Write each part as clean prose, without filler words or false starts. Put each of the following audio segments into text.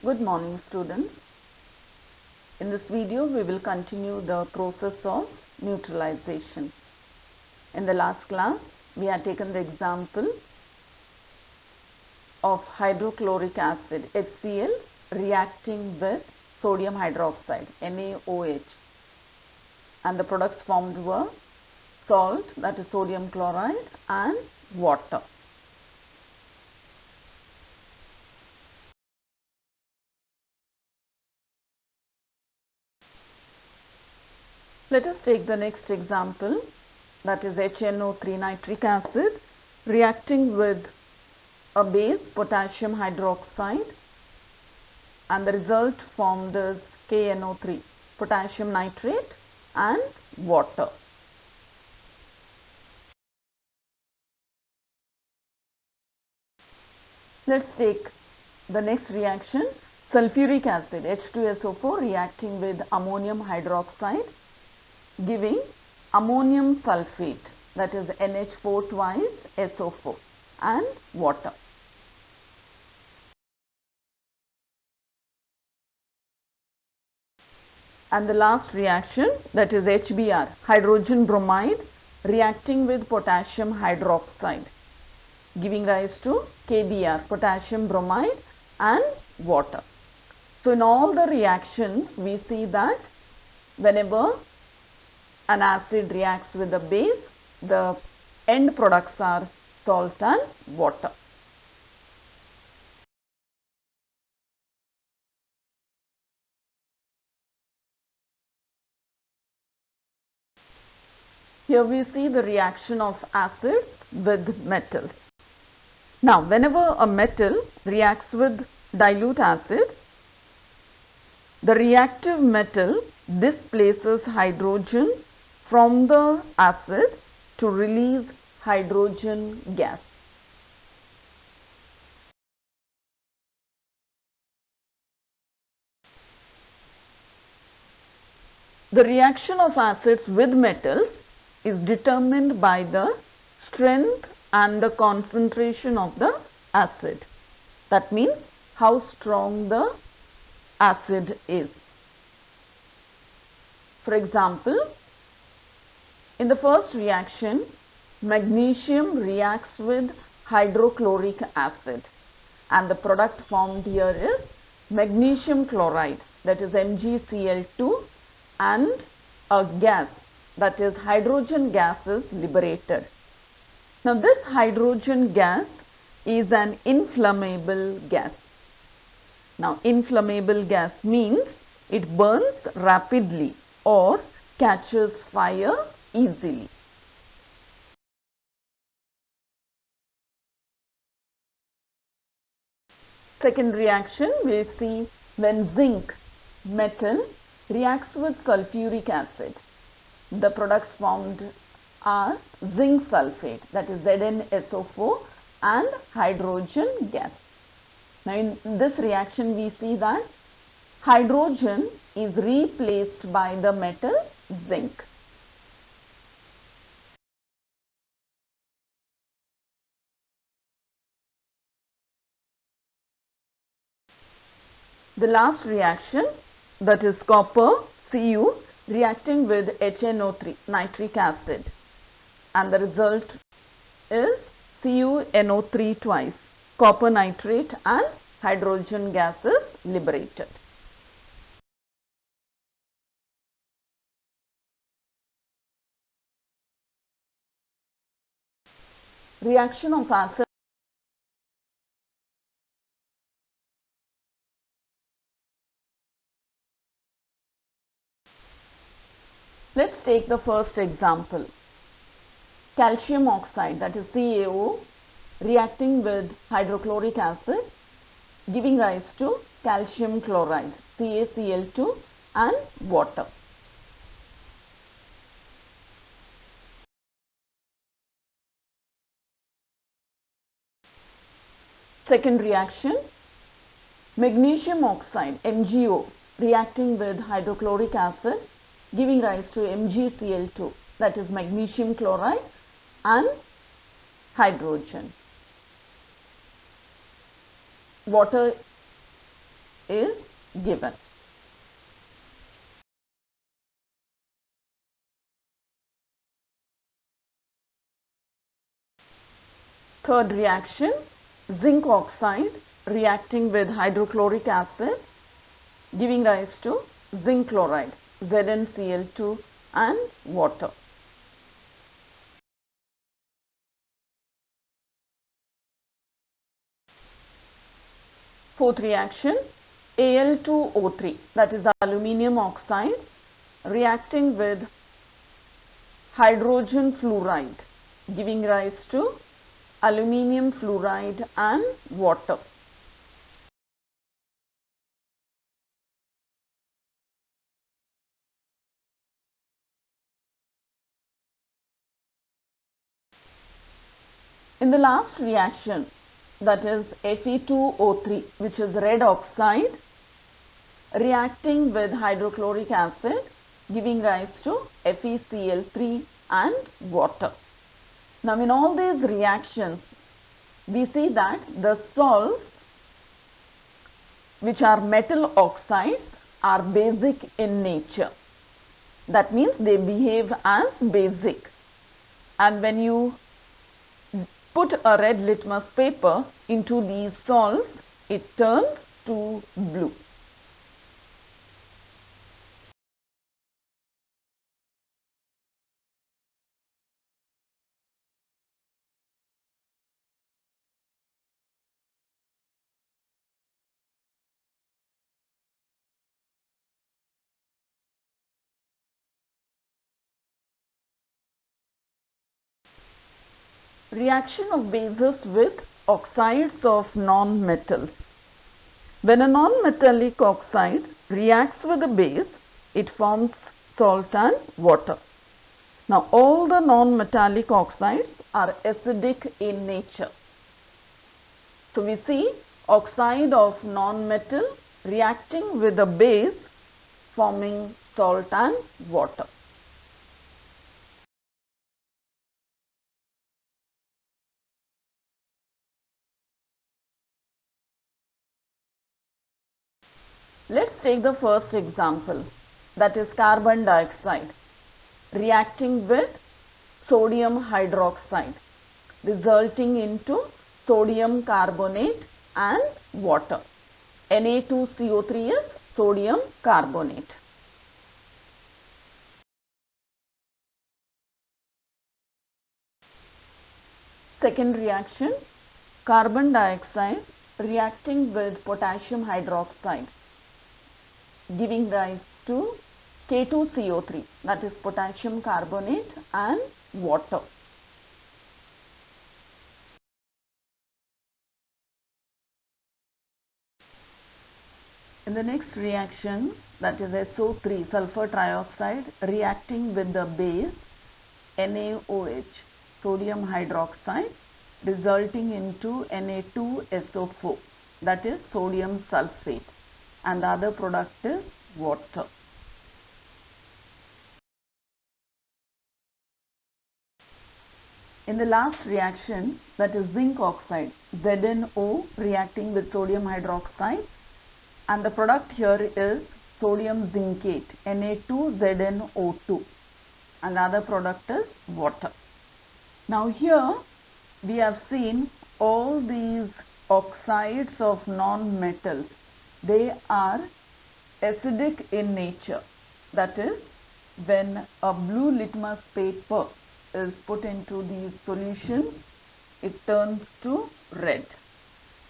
Good morning, students. In this video we will continue the process of neutralization. In the last class we had taken the example of hydrochloric acid HCl reacting with sodium hydroxide NaOH, and the products formed were salt, that is sodium chloride, and water. Let us take the next example, that is HNO3 nitric acid reacting with a base potassium hydroxide, and the result formed is KNO3 potassium nitrate and water. Let's take the next reaction, sulfuric acid H2SO4 reacting with ammonium hydroxide, giving ammonium sulfate, that is NH4 twice SO4 and water. And the last reaction, that is HBr, hydrogen bromide reacting with potassium hydroxide, giving rise to KBr, potassium bromide and water. So in all the reactions we see that whenever an acid reacts with a base, the end products are salt and water. Here we see the reaction of acids with metals. Now, whenever a metal reacts with dilute acid, the reactive metal displaces hydrogen from the acid to release hydrogen gas. The reaction of acids with metals is determined by the strength and the concentration of the acid. That means how strong the acid is. For example, in the first reaction, magnesium reacts with hydrochloric acid, and the product formed here is magnesium chloride, that is MgCl2, and a gas, that is hydrogen gas, is liberated. Now this hydrogen gas is an inflammable gas. Now inflammable gas means it burns rapidly or catches fire easily. Second reaction we see when zinc metal reacts with sulfuric acid. The products formed are zinc sulfate, that is ZnSO4, and hydrogen gas. Now in this reaction we see that hydrogen is replaced by the metal zinc. The last reaction, that is copper Cu reacting with HNO3 nitric acid, and the result is CuNO3 twice, copper nitrate, and hydrogen gas is liberated. Reaction of acid Let's take the first example, calcium oxide, that is CaO, reacting with hydrochloric acid, giving rise to calcium chloride, CaCl2, and water. Second reaction, magnesium oxide, MgO, reacting with hydrochloric acid, giving rise to MgCl2, that is magnesium chloride and hydrogen. Water is given. Third reaction, zinc oxide reacting with hydrochloric acid giving rise to zinc chloride, ZnCl2 and water. Fourth reaction, Al2O3, that is aluminium oxide reacting with hydrogen fluoride giving rise to aluminium fluoride and water. In the last reaction, that is Fe2O3, which is red oxide reacting with hydrochloric acid giving rise to FeCl3 and water. Now in all these reactions, we see that the salts which are metal oxides are basic in nature. That means they behave as basic, and when you put a red litmus paper into these salts, it turns to blue. Reaction of bases with oxides of non-metals. When a non-metallic oxide reacts with a base, it forms salt and water. Now all the non-metallic oxides are acidic in nature. So we see oxide of non-metal reacting with a base forming salt and water. Let's take the first example, that is carbon dioxide reacting with sodium hydroxide resulting into sodium carbonate and water. Na2CO3 is sodium carbonate. Second reaction, carbon dioxide reacting with potassium hydroxide giving rise to K2CO3, that is potassium carbonate and water. In the next reaction, that is SO3, sulfur trioxide reacting with the base NaOH, sodium hydroxide resulting into Na2SO4, that is sodium sulfate, and the other product is water. In the last reaction, that is zinc oxide, ZnO reacting with sodium hydroxide, and the product here is sodium zincate, Na2ZnO2, and the other product is water. Now here we have seen all these oxides of non-metals. They are acidic in nature. That is, when a blue litmus paper is put into these solutions, it turns to red.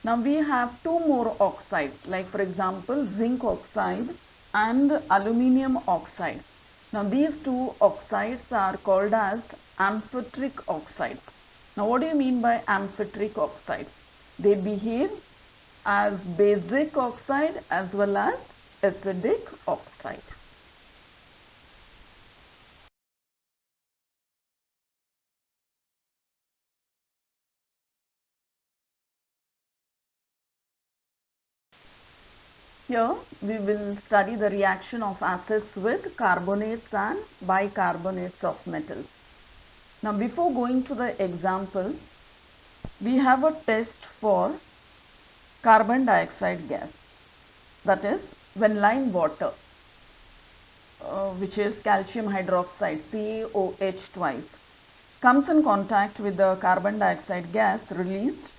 Now we have two more oxides, like for example zinc oxide and aluminium oxide. Now these two oxides are called as amphoteric oxides. Now what do you mean by amphoteric oxides? They behave as basic oxide as well as acidic oxide. Here we will study the reaction of acids with carbonates and bicarbonates of metals. Now before going to the example, we have a test for carbon dioxide gas. that is when lime water, which is calcium hydroxide, CaOH twice, comes in contact with the carbon dioxide gas released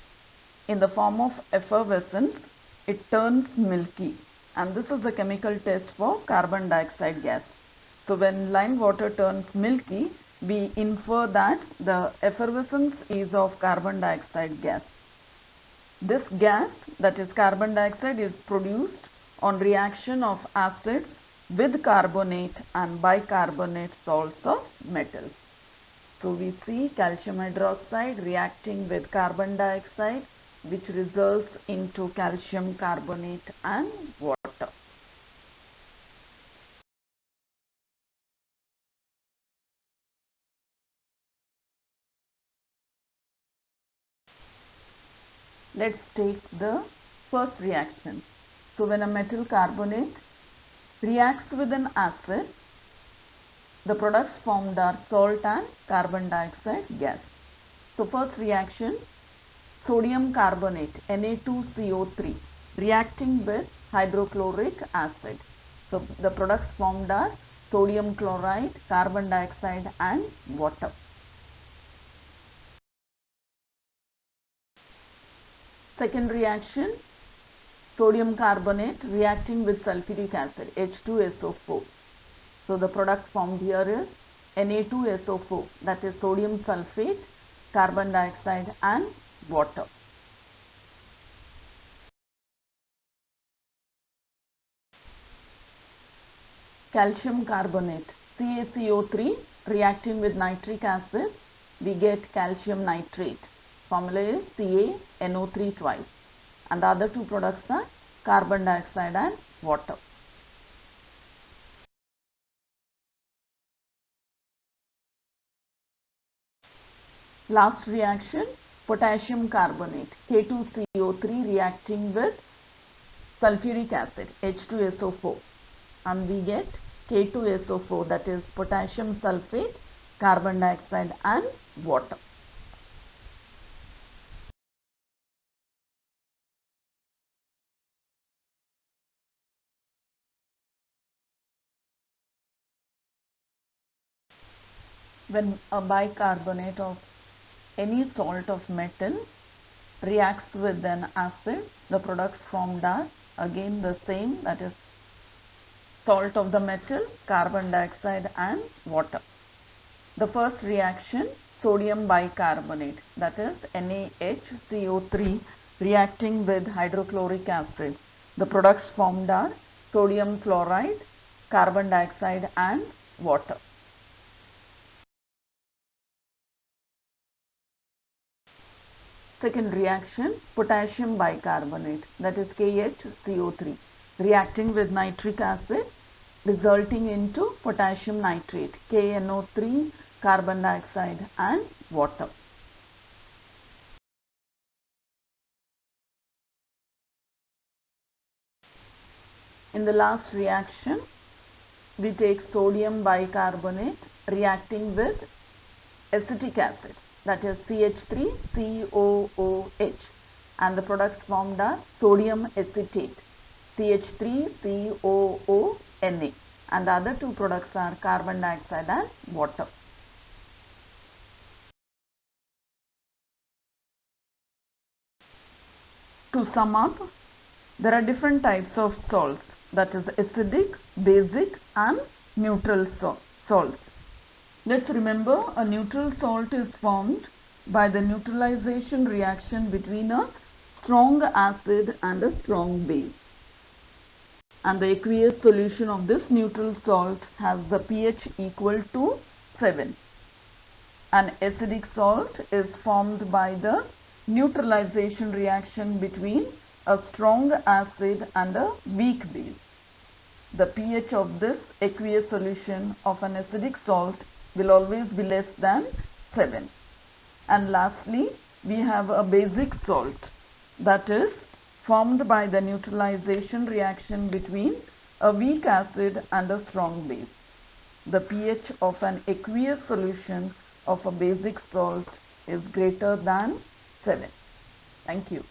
in the form of effervescence, it turns milky, and this is the chemical test for carbon dioxide gas. So when lime water turns milky, we infer that the effervescence is of carbon dioxide gas. This gas, that is carbon dioxide, is produced on reaction of acids with carbonate and bicarbonate salts of metals. So we see calcium hydroxide reacting with carbon dioxide, which results into calcium carbonate and water. Let's take the first reaction. So when a metal carbonate reacts with an acid, the products formed are salt and carbon dioxide gas. So first reaction, sodium carbonate, Na2CO3, reacting with hydrochloric acid. So the products formed are sodium chloride, carbon dioxide and water. Second reaction, sodium carbonate reacting with sulfuric acid, H2SO4. So the product formed here is Na2SO4, that is sodium sulfate, carbon dioxide and water. Calcium carbonate, CaCO3, reacting with nitric acid, we get calcium nitrate. Formula is CaNO3 twice. And the other two products are carbon dioxide and water. Last reaction, potassium carbonate, K2CO3, reacting with sulfuric acid, H2SO4, and we get K2SO4, that is potassium sulfate, carbon dioxide and water. When a bicarbonate of any salt of metal reacts with an acid, the products formed are again the same, that is salt of the metal, carbon dioxide and water. The first reaction, sodium bicarbonate, that is NaHCO3, reacting with hydrochloric acid. The products formed are sodium chloride, carbon dioxide and water. Second reaction, potassium bicarbonate, that is KHCO3, reacting with nitric acid, resulting into potassium nitrate, KNO3, carbon dioxide and water. In the last reaction, we take sodium bicarbonate reacting with acetic acid, that is CH3COOH, and the products formed are sodium acetate, CH3COONA, and the other two products are carbon dioxide and water. To sum up, there are different types of salts, that is acidic, basic and neutral salts. Let's remember, a neutral salt is formed by the neutralization reaction between a strong acid and a strong base. And the aqueous solution of this neutral salt has the pH equal to 7. An acidic salt is formed by the neutralization reaction between a strong acid and a weak base. The pH of this aqueous solution of an acidic salt will always be less than 7. And lastly, we have a basic salt, that is formed by the neutralization reaction between a weak acid and a strong base. The pH of an aqueous solution of a basic salt is greater than 7. Thank you.